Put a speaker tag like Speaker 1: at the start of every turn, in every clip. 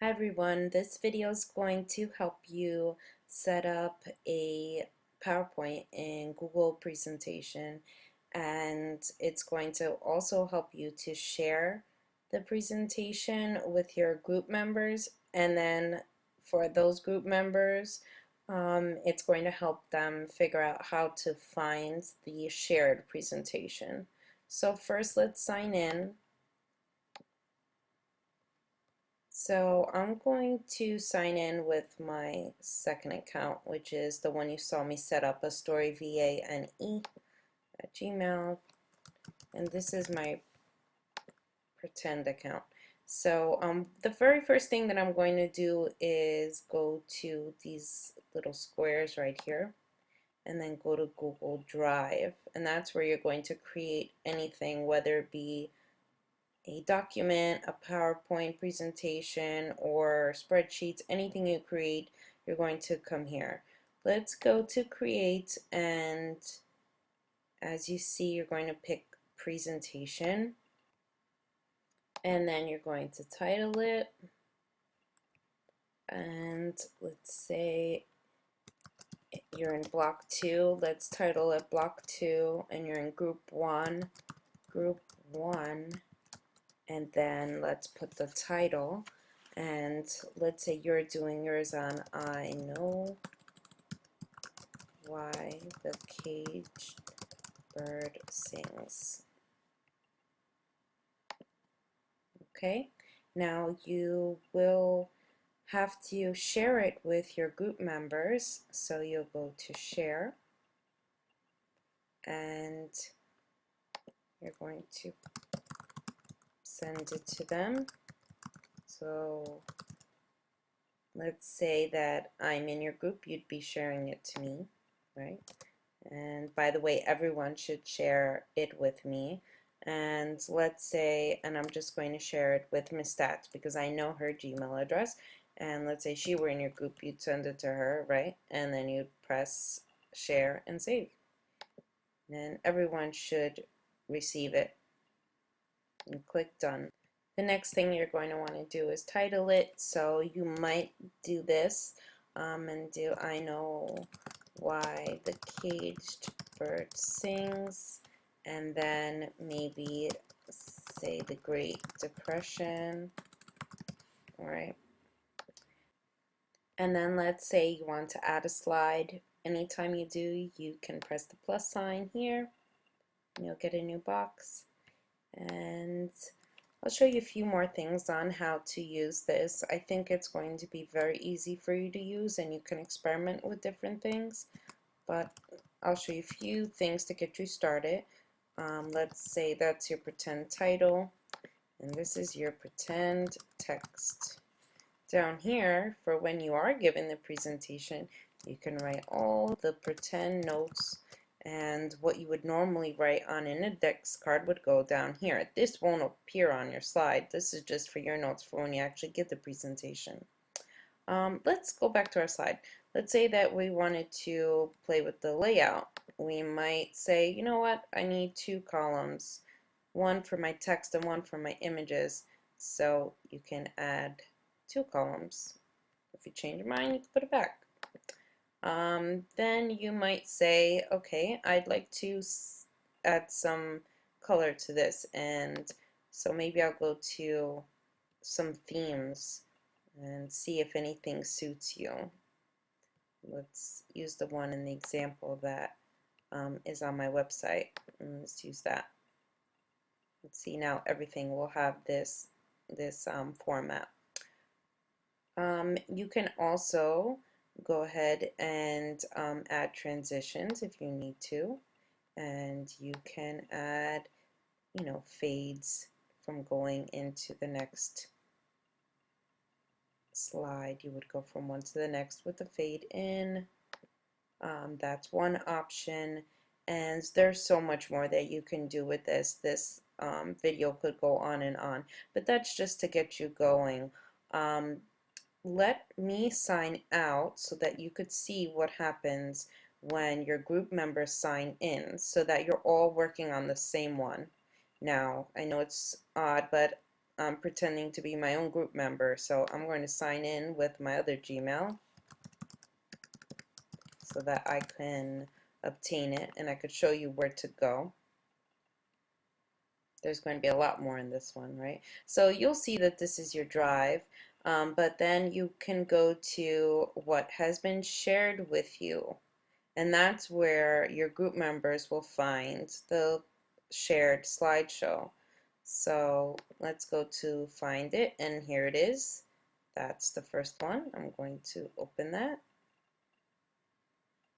Speaker 1: Hi everyone, this video is going to help you set up a PowerPoint in Google presentation, and it's going to also help you to share the presentation with your group members, and then for those group members it's going to help them figure out how to find the shared presentation. So first let's sign in. So I'm going to sign in with my second account, which is the one you saw me set up, AstoryVANE@gmail, and this is my pretend account. So the very first thing that I'm going to do is go to these little squares right here, and then go to Google Drive, and that's where you're going to create anything, whether it be a document, a PowerPoint presentation, or spreadsheets, anything you create, you're going to come here. Let's go to create, and as you see, you're going to pick presentation, and then you're going to title it, and let's say you're in block 2, let's title it block 2, and you're in group 1, and then let's put the title, and let's say you're doing yours on I know why the caged bird sings. Okay, now you will have to share it with your group members, so you'll go to share, and you're going to send it to them. So let's say that I'm in your group, you'd be sharing it to me, right? And by the way, everyone should share it with me. And let's say, and I'm just going to share it with Miss Stats because I know her Gmail address. And let's say she were in your group, you'd send it to her, right? And then you'd press share and save. And everyone should receive it. And click done. The next thing you're going to want to do is title it. So you might do this and do I know why the caged bird sings, and then maybe say the Great Depression. All right. And then let's say you want to add a slide. Anytime you do, you can press the plus sign here, and you'll get a new box. And I'll show you a few more things on how to use this. I think it's going to be very easy for you to use, and you can experiment with different things, but I'll show you a few things to get you started. Let's say that's your pretend title, and this is your pretend text. Down here, for when you are given the presentation, you can write all the pretend notes, and what you would normally write on an index card would go down here. This won't appear on your slide. This is just for your notes for when you actually get the presentation. Let's go back to our slide. Let's say that we wanted to play with the layout. We might say, you know what, I need 2 columns, one for my text and one for my images. So you can add 2 columns. If you change your mind, you can put it back. Then you might say, okay, I'd like to add some color to this, and so maybe I'll go to some themes and see if anything suits you. Let's use the one in the example that is on my website, and let's use that. Let's see, now everything will have this format. You can also go ahead and add transitions if you need to, and you can add, you know, fades from going into the next slide. You would go from one to the next with the fade in. That's one option, and there's so much more that you can do with this. This video could go on, but that's just to get you going. Let me sign out so that you could see what happens when your group members sign in, so that you're all working on the same one. Now, I know it's odd, but pretending to be my own group member. So I'm going to sign in with my other Gmail so that I can obtain it and I could show you where to go. There's going to be a lot more in this one, right? So you'll see that this is your drive, but then you can go to what has been shared with you, and that's where your group members will find the shared slideshow. So let's go to find it, and here it is. That's the first one. I'm going to open that,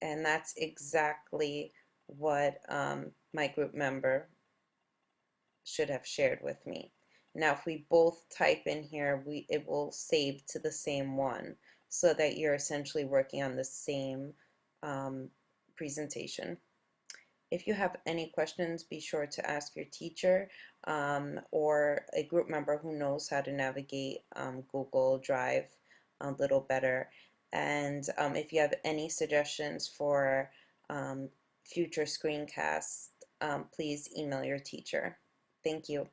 Speaker 1: and that's exactly what my group member should have shared with me. Now if we both type in here, it will save to the same one so that you're essentially working on the same presentation. If you have any questions, be sure to ask your teacher or a group member who knows how to navigate Google Drive a little better. And if you have any suggestions for future screencasts, please email your teacher. Thank you.